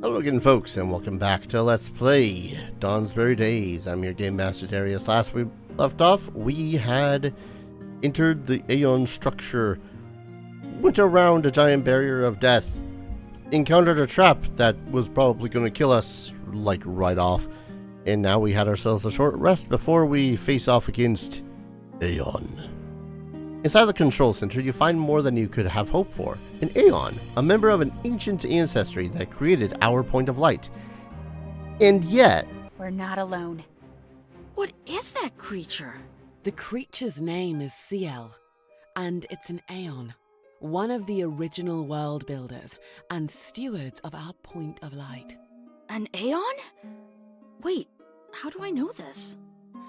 Hello again, folks, and welcome back to Let's Play Dawnsbury Days. I'm your Game Master Darius. Last we left off, we had entered the Aeon structure, went around a giant barrier of death, encountered a trap that was probably going to kill us, like, right off, and now we had ourselves a short rest before we face off against Aeon. Inside the control center, you find more than you could have hoped for. An Aeon, a member of an ancient ancestry that created our point of light. And yet... we're not alone. What is that creature? The creature's name is Ciel, and it's an Aeon, one of the original world builders and stewards of our point of light. An Aeon? Wait, how do I know this?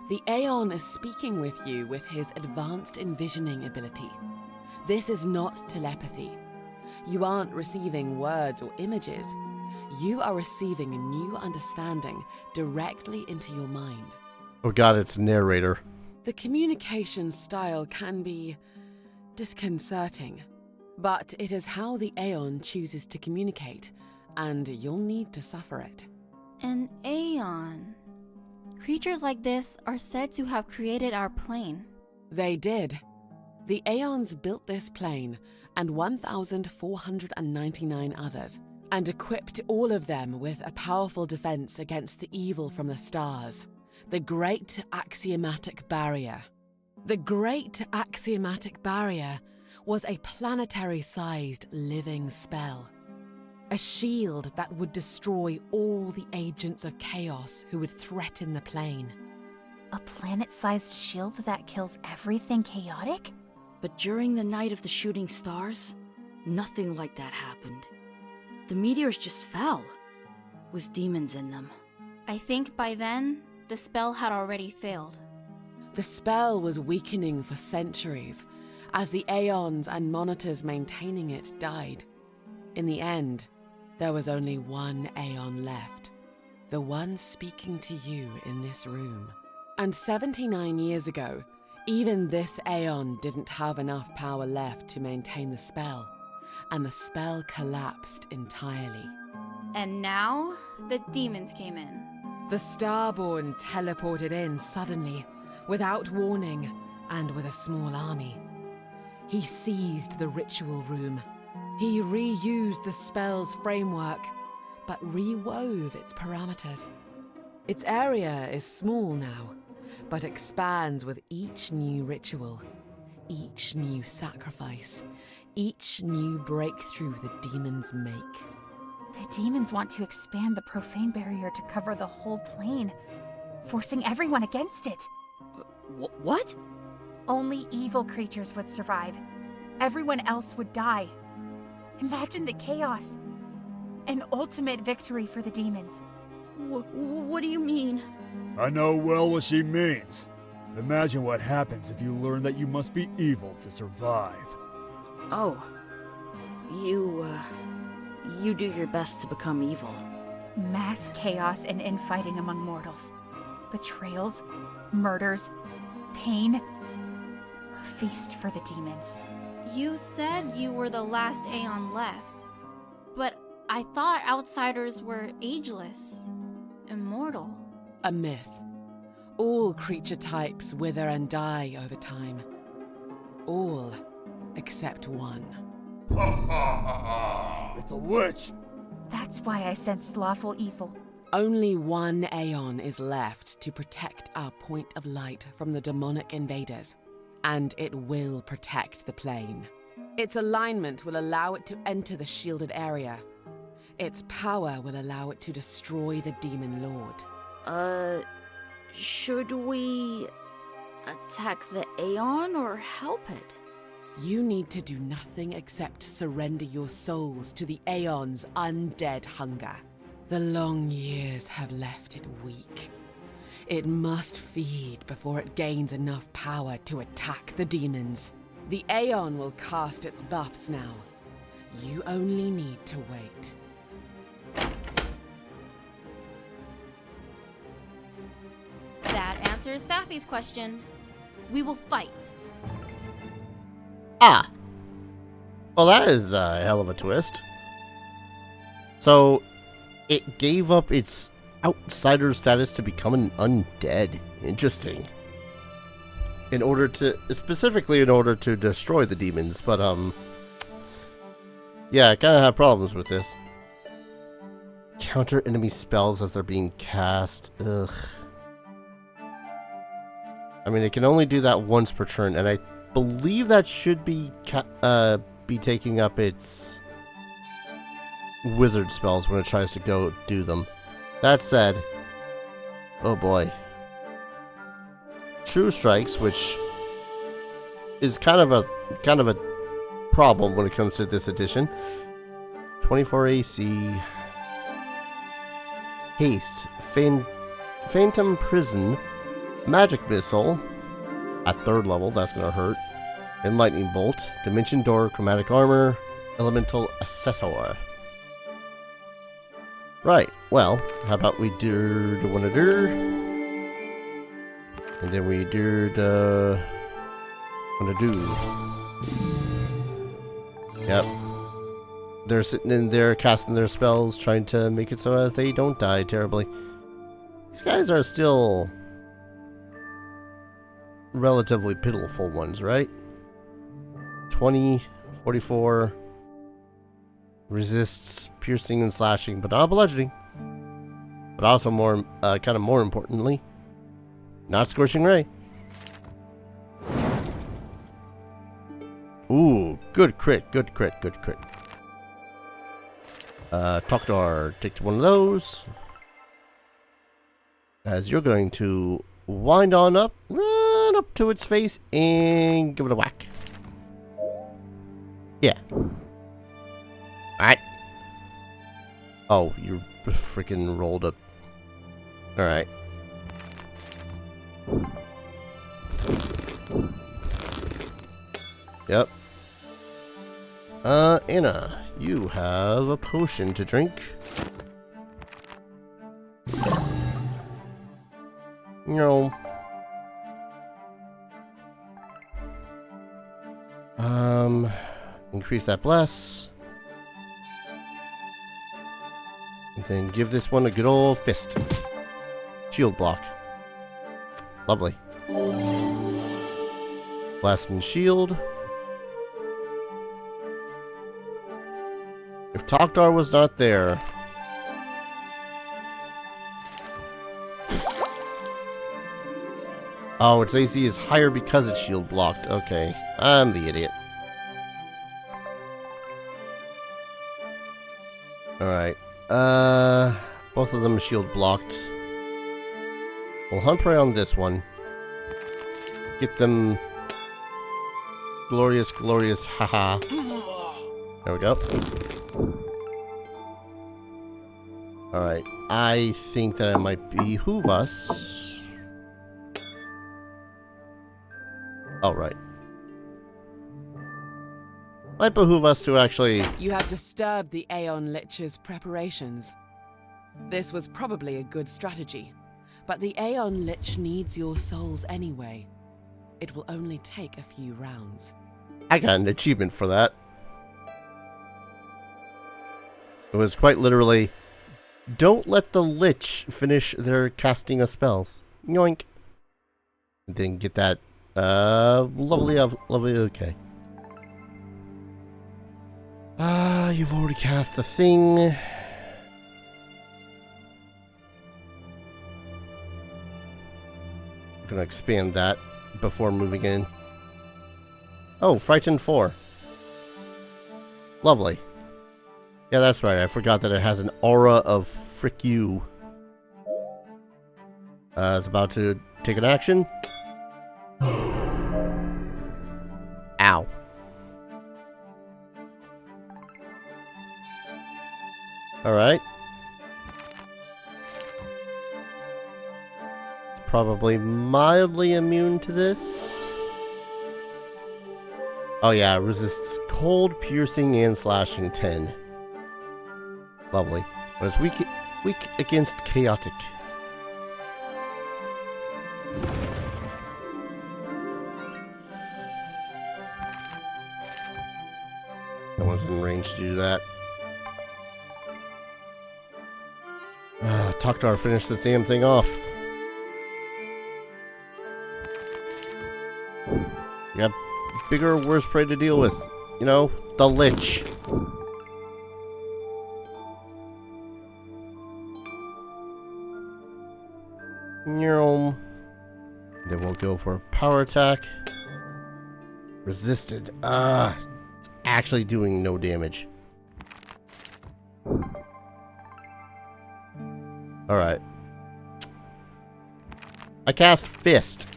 The Aeon is speaking with you with his advanced envisioning ability. This is not telepathy. You aren't receiving words or images. You are receiving a new understanding directly into your mind. Oh god, it's narrator. The communication style can be disconcerting, but it is how the Aeon chooses to communicate, and you'll need to suffer it. An Aeon. Creatures like this are said to have created our plane. They did. The Aeons built this plane and 1,499 others, and equipped all of them with a powerful defense against the evil from the stars. The Great Axiomatic Barrier. The Great Axiomatic Barrier was a planetary-sized living spell. A shield that would destroy all the agents of chaos who would threaten the plane. A planet-sized shield that kills everything chaotic? But during the night of the shooting stars, nothing like that happened. The meteors just fell, with demons in them. I think by then, the spell had already failed. The spell was weakening for centuries, as the Aeons and monitors maintaining it died. In the end, there was only one Aeon left, the one speaking to you in this room. And 79 years ago, even this Aeon didn't have enough power left to maintain the spell, and the spell collapsed entirely. And now, the demons came in. The Starborn teleported in suddenly, without warning, and with a small army. He seized the ritual room. He reused the spell's framework, but rewove its parameters. Its area is small now, but expands with each new ritual, each new sacrifice, each new breakthrough the demons make. The demons want to expand the profane barrier to cover the whole plane, forcing everyone against it. What? Only evil creatures would survive. Everyone else would die. Imagine the chaos. An ultimate victory for the demons. What do you mean? I know well what she means. Imagine what happens if you learn that you must be evil to survive. Oh. You do your best to become evil. Mass chaos and infighting among mortals. Betrayals, murders, pain. A feast for the demons. You said you were the last Aeon left, but I thought outsiders were ageless, immortal. A myth. All creature types wither and die over time. All except one. It's a witch! That's why I sensed Lawful Evil. Only one Aeon is left to protect our point of light from the demonic invaders. And it will protect the plane. Its alignment will allow it to enter the shielded area. Its power will allow it to destroy the Demon Lord. Should we attack the Aeon or help it? You need to do nothing except surrender your souls to the Aeon's undead hunger. The long years have left it weak. It must feed before it gains enough power to attack the demons. The Aeon will cast its buffs now. You only need to wait. That answers Safi's question. We will fight. Ah! Well, that is a hell of a twist. So, It gave up its outsider status to become an undead. Interesting. Specifically in order to destroy the demons, but yeah, I kind of have problems with this. Counter enemy spells as they're being cast. Ugh. I mean, it can only do that once per turn, and I believe that should be taking up its wizard spells when it tries to go do them. That said, oh boy. True Strikes, which is kind of a problem when it comes to this edition. 24 AC. Haste, Phantom Prison, Magic Missile, at 3rd level, that's gonna hurt. Enlightening Bolt, Dimension Door, Chromatic Armor, Elemental Assessor. Right, well, how about we do the one of der, and then we do the one of do. Yep. They're sitting in there casting their spells, trying to make it so as they don't die terribly. These guys are still relatively pitiful ones, right? 20, 44, resists piercing and slashing, but not bludgeoning. But also more importantly, not scorching ray. Ooh, good crit, good crit, good crit. Tokdar, take one of those. As you're going to wind on up, run up to its face, and give it a whack. Yeah. Alright. Oh, you freaking rolled up. Alright. Yep. Anna, you have a potion to drink. No. Increase that bless. And then give this one a good old fist. Shield block. Lovely. Blast and shield. If Tokdar was not there... Oh, its AC is higher because it's shield blocked. Okay, I'm the idiot. Alright. Both of them are shield blocked. We'll hunt prey on this one. Get them... Glorious, glorious, haha. There we go. Alright, I think that it might behoove us... Oh, right. Might behoove us to actually... You have disturbed the Aeon Lich's preparations. This was probably a good strategy, but the Aeon Lich needs your souls anyway. It will only take a few rounds. I got an achievement for that. It was quite literally, don't let the Lich finish their casting of spells. Yoink. And then get that, lovely, okay. You've already cast the thing. I'm gonna expand that before moving in. Oh, Frightened 4. Lovely. Yeah, that's right. I forgot that it has an aura of frick you. It's about to take an action. Ow. Alright. It's probably mildly immune to this. Oh yeah, resists cold, piercing, and slashing 10. Lovely. But it's weak against chaotic. No one's in range to do that. Taktar, finish this damn thing off. You got bigger, worse prey to deal with. You know, the Lich. Then we'll go for a power attack. Resisted. It's actually doing no damage. Alright. I cast Fist.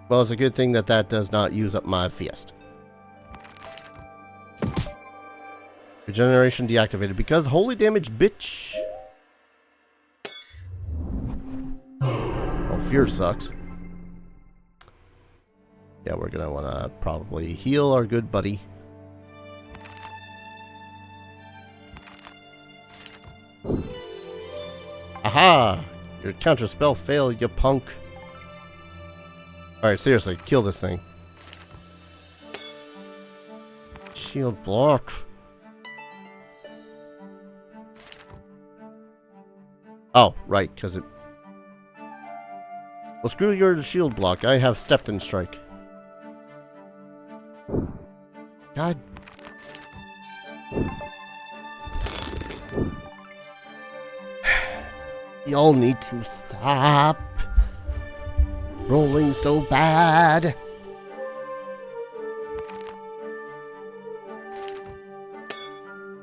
Well, it's a good thing that that does not use up my fist. Regeneration deactivated because holy damage, bitch. Oh, fear sucks. Yeah, we're gonna wanna probably heal our good buddy. Aha! Your counter spell failed, you punk. Alright, seriously, kill this thing. Shield block. Oh, right, because it... Well, screw your shield block. I have stepped and strike. God. Y'all need to stop rolling so bad.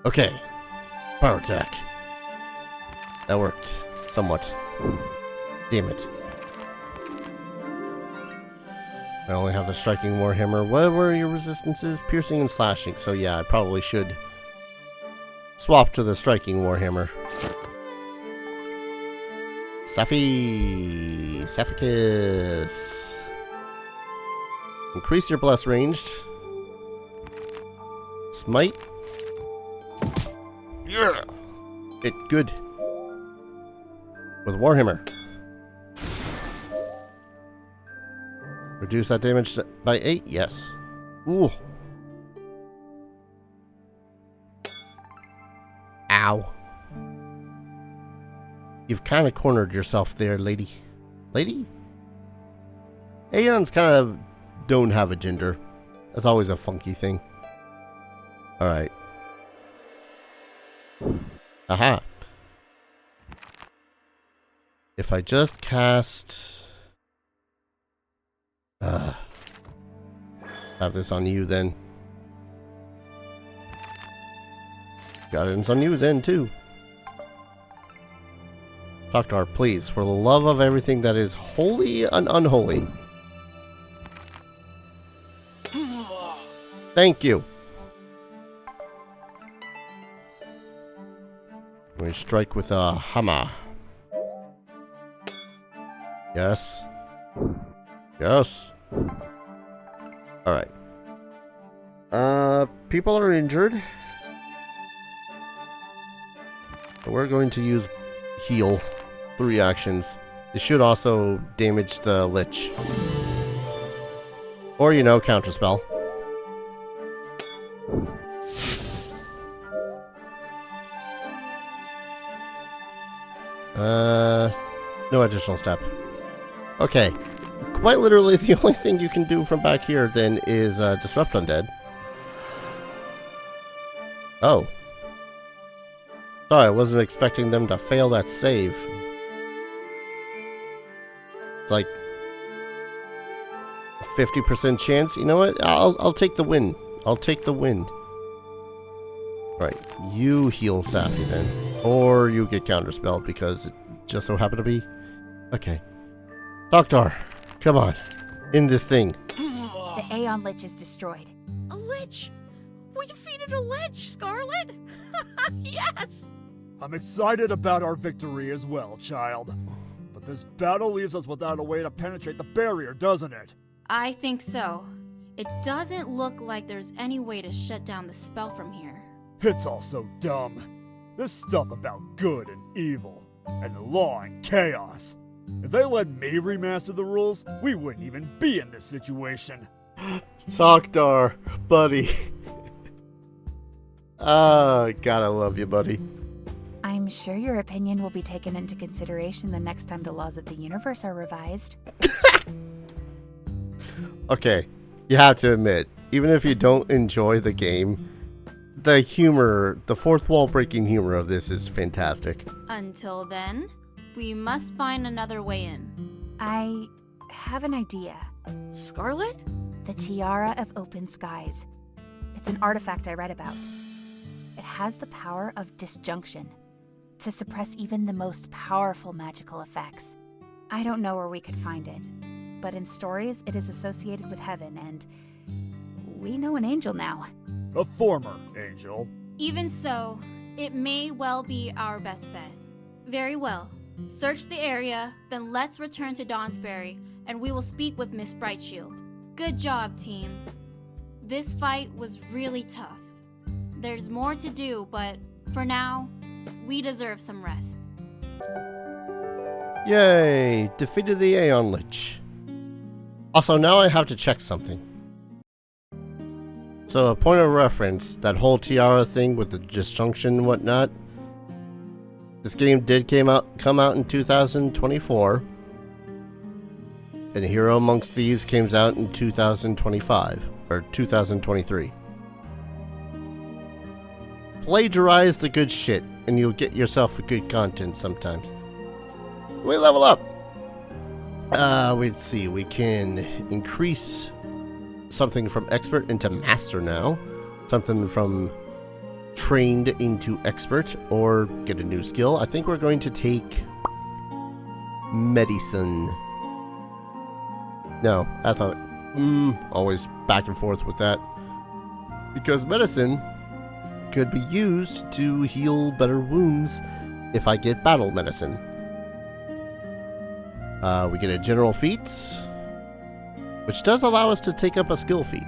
Okay. Power attack. That worked. Somewhat. Damn it. I only have the striking warhammer. What were your resistances? Piercing and slashing. So yeah, I probably should swap to the striking warhammer. Safi. Saphicus. Increase your bless ranged. Smite. Yeah. It good. With warhammer. Reduce that damage by 8? Yes. Ooh. Ow. You've kind of cornered yourself there, lady. Lady? Aeons kind of don't have a gender. That's always a funky thing. Alright. Aha. If I just cast... have this on you then. Guidance on you then too. Taktar, please, for the love of everything that is holy and unholy. Thank you. We strike with a hammer. Yes. Yes. Alright. People are injured. So we're going to use heal. 3 actions. It should also damage the Lich. Or, you know, counterspell. No additional step. Okay. Quite literally, the only thing you can do from back here, then, is disrupt undead. Oh. Sorry, I wasn't expecting them to fail that save. It's like... a 50% chance? You know what? I'll take the win. I'll take the win. Right. You heal Safi, then. Or you get counterspelled, because it just so happened to be... Okay. Taktar. Come on. In this thing. The Aeon Lich is destroyed. A lich! We defeated a lich, Scarlet! Yes! I'm excited about our victory as well, child. But this battle leaves us without a way to penetrate the barrier, doesn't it? I think so. It doesn't look like there's any way to shut down the spell from here. It's all so dumb. This stuff about good and evil, and law and chaos. If they let me remaster the rules, we wouldn't even be in this situation. Taktar, buddy. Ah, God, I love you, buddy. I'm I'm sure your opinion will be taken into consideration the next time the laws of the universe are revised. Okay, you have to admit, even if you don't enjoy the game, the humor, the fourth wall breaking humor of this is fantastic. Until then, we must find another way in. I have an idea. Scarlet? The Tiara of Open Skies. It's an artifact I read about. It has the power of disjunction to suppress even the most powerful magical effects. I don't know where we could find it, but in stories it is associated with heaven, and we know an angel now. A former angel. Even so, it may well be our best bet. Very well. Search the area, then let's return to Dawnsbury, and we will speak with Miss Brightshield. Good job, team. This fight was really tough. There's more to do, but for now, we deserve some rest. Yay! Defeated the Aeon Lich. Also, now I have to check something. So, a point of reference, that whole tiara thing with the disjunction and whatnot. This game did come out in 2024. And Hero Amongst Thieves came out in 2025. Or 2023. Plagiarize the good shit, and you'll get yourself good content sometimes. We level up. Let's see. We can increase something from expert into master now. Something from trained into expert, or get a new skill. I think we're going to take medicine. No, I thought always back and forth with that, because medicine could be used to heal better wounds if I get battle medicine. We get a general feat, which does allow us to take up a skill feat.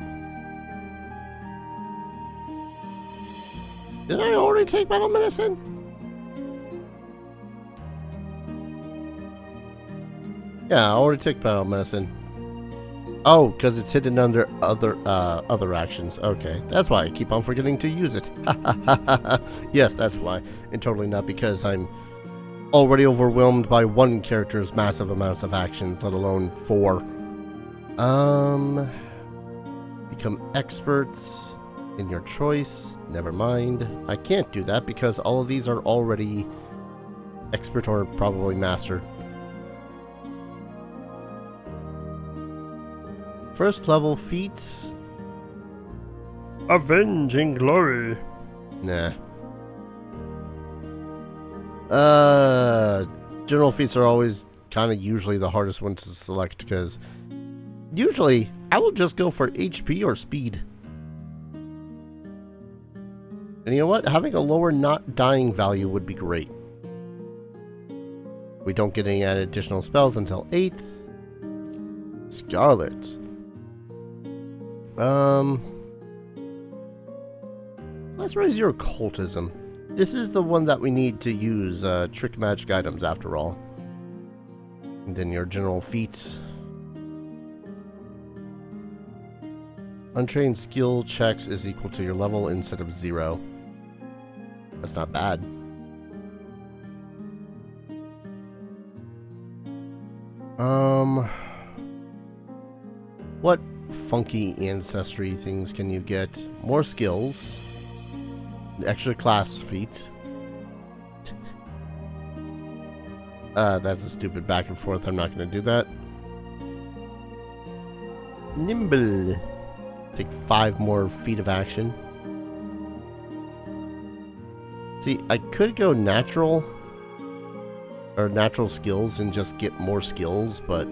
Did I already take battle medicine? Yeah, I already took battle medicine. Oh, because it's hidden under other actions. Okay, that's why I keep on forgetting to use it. Yes, that's why. And totally not because I'm already overwhelmed by one character's massive amounts of actions, let alone 4. Become experts in your choice. Never mind. I can't do that because all of these are already expert or probably mastered. First level feats. Avenging glory. Nah. General feats are always kind of usually the hardest ones to select because usually I will just go for HP or speed. And you know what? Having a lower not dying value would be great. We don't get any additional spells until 8th. Scarlet. Let's raise your occultism. This is the one that we need to use trick magic items after all. And then your general feats. Untrained skill checks is equal to your level instead of 0. That's not bad. What funky ancestry things can you get? More skills. An extra class feat. That's a stupid back and forth. I'm not going to do that. Nimble. Take 5 more feet of action. See, I could go natural. Or natural skills and just get more skills, but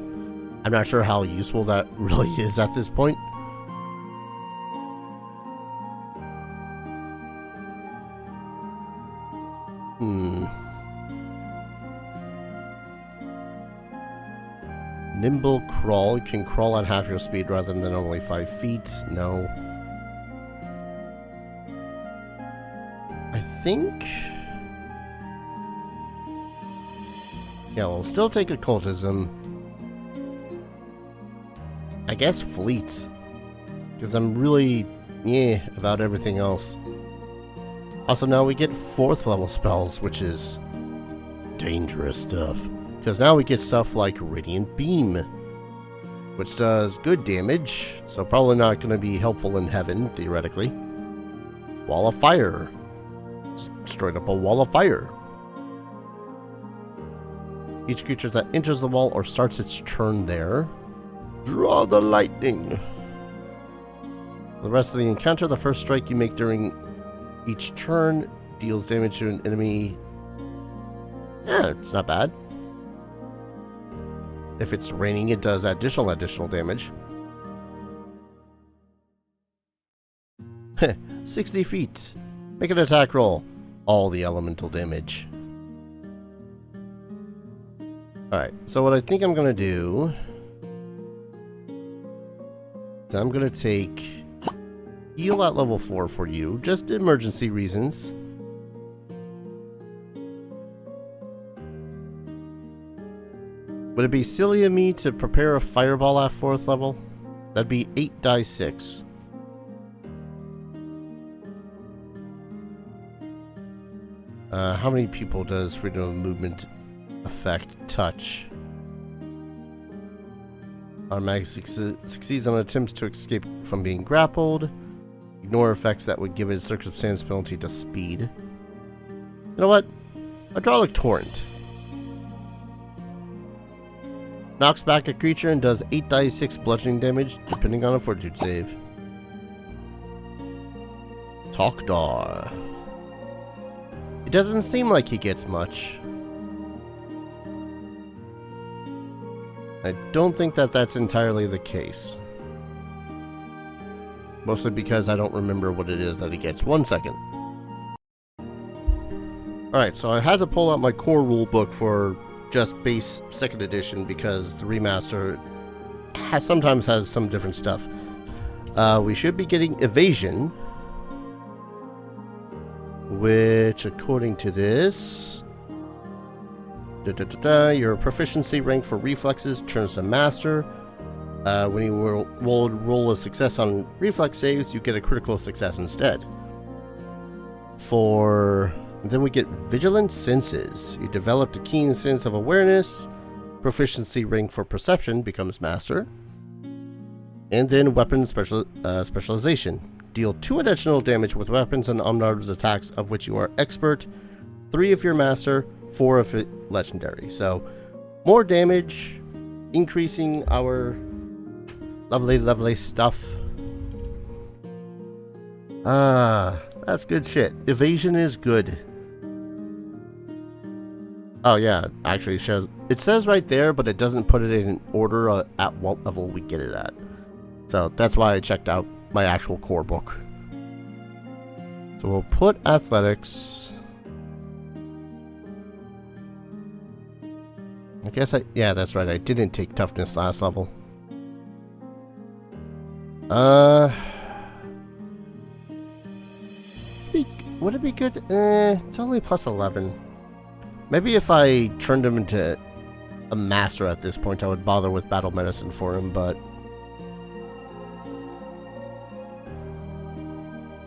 I'm not sure how useful that really is at this point. Nimble crawl. You can crawl at half your speed rather than only 5 feet. No. I think... yeah, we'll still take occultism. I guess fleet. Because I'm really, about everything else. Also, now we get 4th level spells, which is dangerous stuff. Because now we get stuff like Radiant Beam, which does good damage, so probably not going to be helpful in heaven, theoretically. Wall of Fire. Straight up a wall of fire. Each creature that enters the wall or starts its turn there. Draw the lightning. The rest of the encounter, the first strike you make during each turn deals damage to an enemy. Yeah, it's not bad. If it's raining, it does additional damage. 60 feet. Make an attack roll. All the elemental damage. Alright, so what I think I'm going to do is I'm going to take heal at level 4 for you, just emergency reasons. Would it be silly of me to prepare a fireball at 4th level? That'd be 8 die 6. How many people does freedom of movement affect touch? Automatically succeeds on attempts to escape from being grappled. Ignore effects that would give it a circumstance penalty to speed. You know what? Hydraulic Torrent. Knocks back a creature and does 8 die 6 bludgeoning damage, depending on a fortitude save. Talkdar. It doesn't seem like he gets much. I don't think that that's entirely the case. Mostly because I don't remember what it is that he gets. 1 second. Alright, so I had to pull out my core rulebook for just base 2nd edition because the remaster sometimes has some different stuff. We should be getting evasion, which according to this, your proficiency rank for reflexes turns to master. When you roll a success on reflex saves, you get a critical success instead. Then we get Vigilant Senses. You developed a keen sense of awareness. Proficiency rank for perception becomes master. And then Weapon Specialization. Deal 2 additional damage with weapons and unarmed attacks of which you are expert. 3 if you're master, 4 if it legendary. So, more damage, increasing our lovely stuff. That's good shit. Evasion is good. Oh yeah, actually it says right there, but it doesn't put it in order at what level we get it at. So that's why I checked out my actual core book. So we'll put athletics. I guess yeah, that's right. I didn't take toughness last level. Would it be good? It's only plus 11. Maybe if I turned him into a master at this point, I would bother with battle medicine for him, but...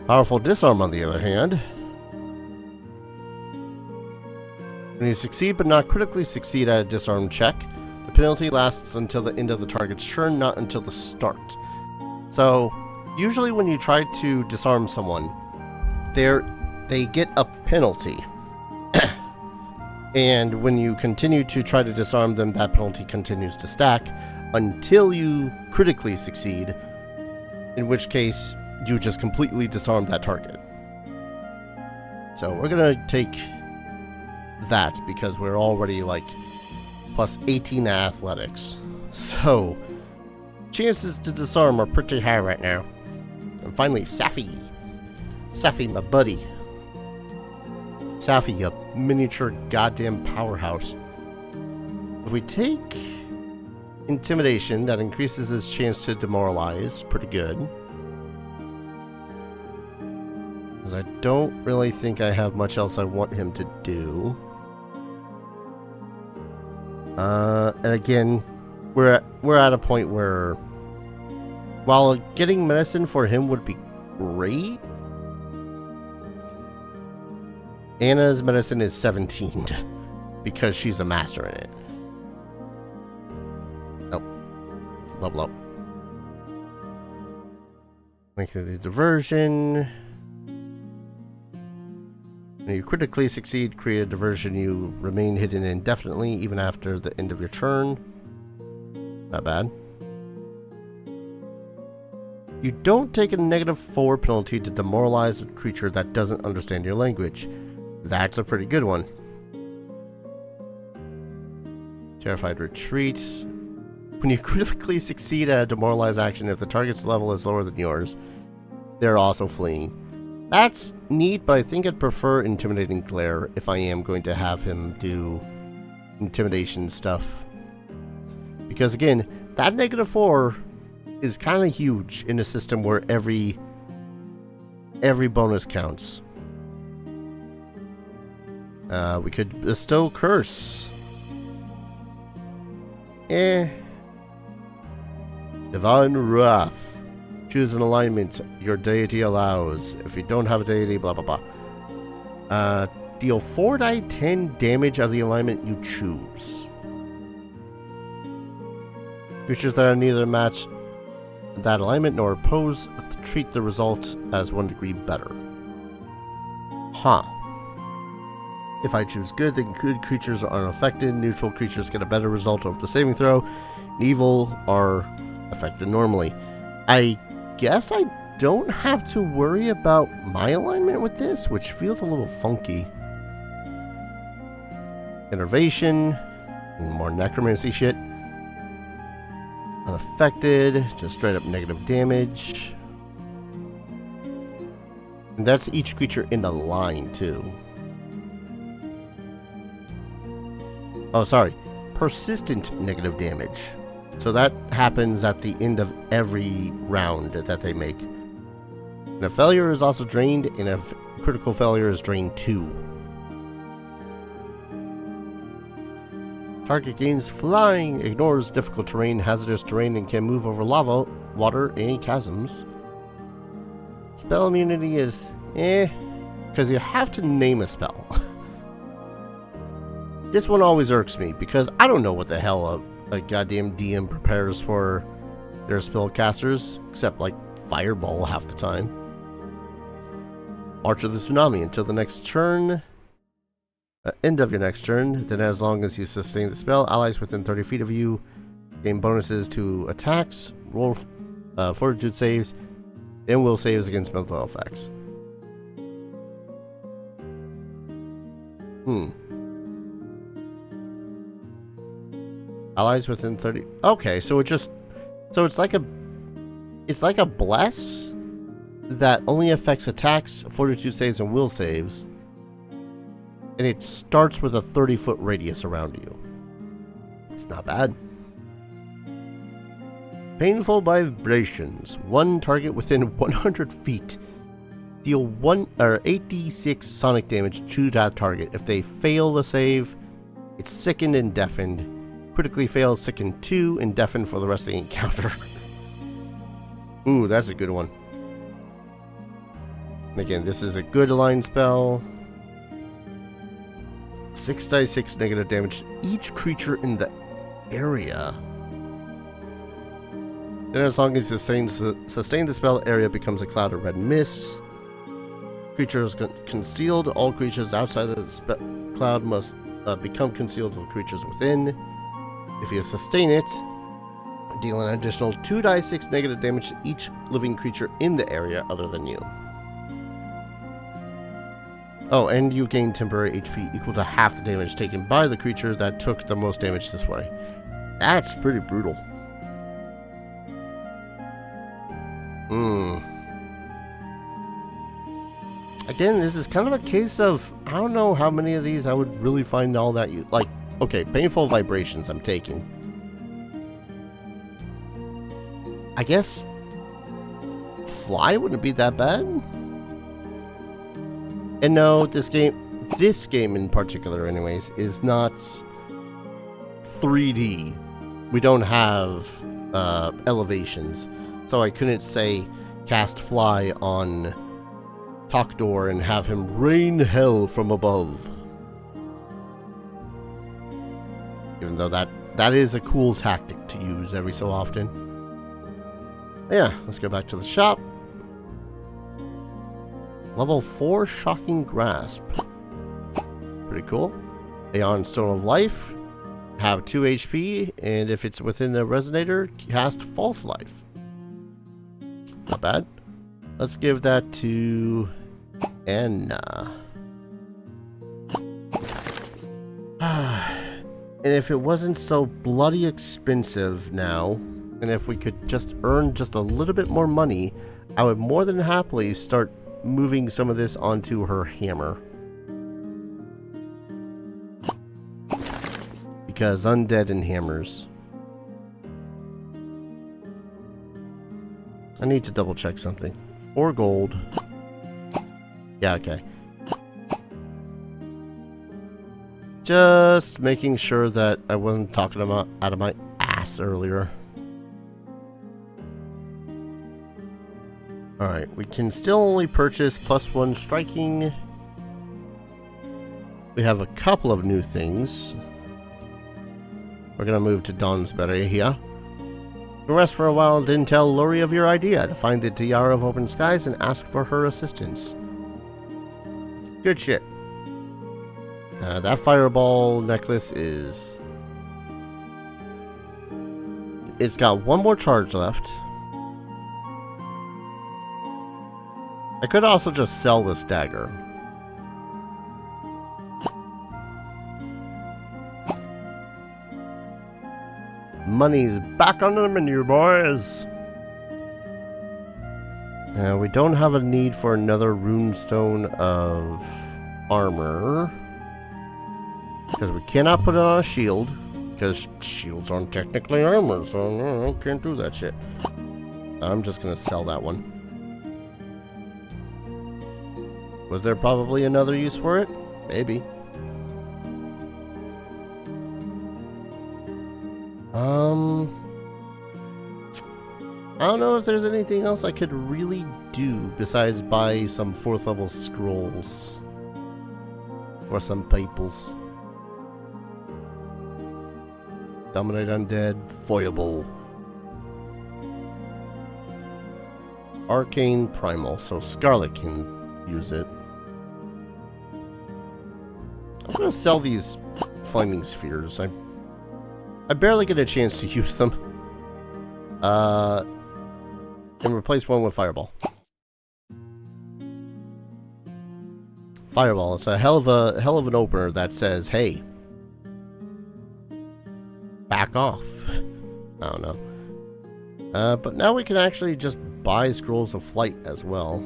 Powerful disarm, on the other hand. When you succeed but not critically succeed at a disarm check, the penalty lasts until the end of the target's turn, not until the start. So, usually when you try to disarm someone, they get a penalty. And when you continue to try to disarm them, that penalty continues to stack until you critically succeed, in which case you just completely disarm that target. So we're gonna take that because we're already like plus 18 athletics. So chances to disarm are pretty high right now. And finally, Safi. Safi, my buddy. Safi, a miniature goddamn powerhouse. If we take Intimidation, that increases his chance to demoralize. Pretty good. Because I don't really think I have much else I want him to do. And again, we're at a point where, while getting medicine for him would be great, Anna's medicine is 17 because she's a master in it. Oh. Level up. Link to the diversion. When you critically succeed, create a diversion. You remain hidden indefinitely, even after the end of your turn. Not bad. You don't take a -4 penalty to demoralize a creature that doesn't understand your language. That's a pretty good one. Terrified retreats. When you critically succeed at a demoralize action, if the target's level is lower than yours, they're also fleeing. That's neat, but I think I'd prefer Intimidating Glare if I am going to have him do intimidation stuff. Because again, that -4 is kind of huge in a system where every bonus counts. We could bestow Curse. Divine Wrath. Choose an alignment your deity allows. If you don't have a deity, blah blah blah. Deal 4d10 damage of the alignment you choose. Creatures that are neither match that alignment nor oppose treat the result as 1 degree better. Huh. If I choose good, then good creatures are unaffected. Neutral creatures get a better result of the saving throw. Evil are affected normally. I guess I don't have to worry about my alignment with this, which feels a little funky. Innervation, more necromancy shit. Unaffected, just straight up negative damage. And that's each creature in the line, too. Oh, sorry. Persistent negative damage. So that happens at the end of every round that they make. And a failure is also drained, and a critical failure is drained too. Target gains flying, ignores difficult terrain, hazardous terrain, and can move over lava, water, and chasms. Spell immunity is because you have to name a spell. This one always irks me because I don't know what the hell a goddamn DM prepares for their spellcasters, except like Fireball half the time. March of the Tsunami until the next turn. End of your next turn. Then as long as you sustain the spell, allies within 30 feet of you gain bonuses to attacks, roll fortitude saves, and will saves against mental effects. Allies within 30. Okay, so it's like a bless that only affects attacks, fortitude saves, and will saves. And it starts with a 30-foot radius around you. It's not bad. Painful vibrations. One target within 100 feet. Deal 8d6 sonic damage to that target. If they fail the save, it's sickened and deafened. Critically fails, sickened 2, and deafened for the rest of the encounter. Ooh, that's a good one. And again, this is a good line spell. 6d6 negative damage to each creature in the area. Then as long as you sustain the spell, area becomes a cloud of red mist. Creatures concealed. All creatures outside of the cloud must become concealed for the creatures within. If you sustain it, deal an additional 2d6 negative damage to each living creature in the area other than you. Oh, and you gain temporary HP equal to half the damage taken by the creature that took the most damage this way. That's pretty brutal. Again, this is kind of a case of, I don't know how many of these I would really find all that like, okay, painful vibrations I'm taking. I guess fly wouldn't be that bad. And no, this game in particular anyways, is not 3D. We don't have elevations. So I couldn't say cast fly on talk door and have him rain hell from above. Even though that is a cool tactic to use every so often. Yeah, let's go back to the shop. Level 4 Shocking Grasp. Pretty cool. Aeon Stone of Life. Have 2 HP, and if it's within the resonator, cast False Life. Not bad. Let's give that to Anna. And if it wasn't so bloody expensive now, and if we could just earn just a little bit more money, I would more than happily start moving some of this onto her hammer. Because undead and hammers. I need to double check something. 4 gold. Yeah, okay. Just making sure that I wasn't talking about out of my ass earlier. Alright, we can still only purchase +1 striking. We have a couple of new things. We're gonna move to Dawnsbury here. Rest for a while, didn't tell Lori of your idea to find the Tiara of Open Skies and ask for her assistance. Good shit. That fireball necklace is... It's got 1 more charge left. I could also just sell this dagger. Money's back on the menu, boys. We don't have a need for another runestone of armor. Because we cannot put it on a shield. Because shields aren't technically armor, so no, can't do that shit. I'm just going to sell that one. Was there probably another use for it? Maybe. I don't know if there's anything else I could really do besides buy some 4th level scrolls for some peoples. Dominate Undead, Foible. Arcane Primal, so Scarlet can use it. I'm gonna sell these Flaming Spheres. I barely get a chance to use them. And replace one with Fireball. Fireball, it's a hell of an opener that says, hey, back off. I don't know. But now we can actually just buy Scrolls of Flight as well.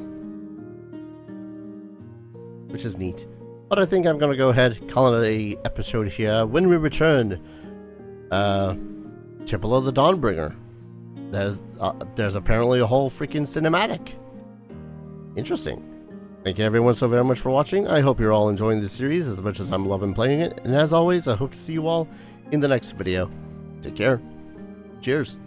Which is neat. But I think I'm going to go ahead, call it a episode here. When we return, Temple of the Dawnbringer. There's apparently a whole freaking cinematic. Interesting. Thank you everyone so very much for watching. I hope you're all enjoying this series as much as I'm loving playing it. And as always, I hope to see you all in the next video. Take care. Cheers.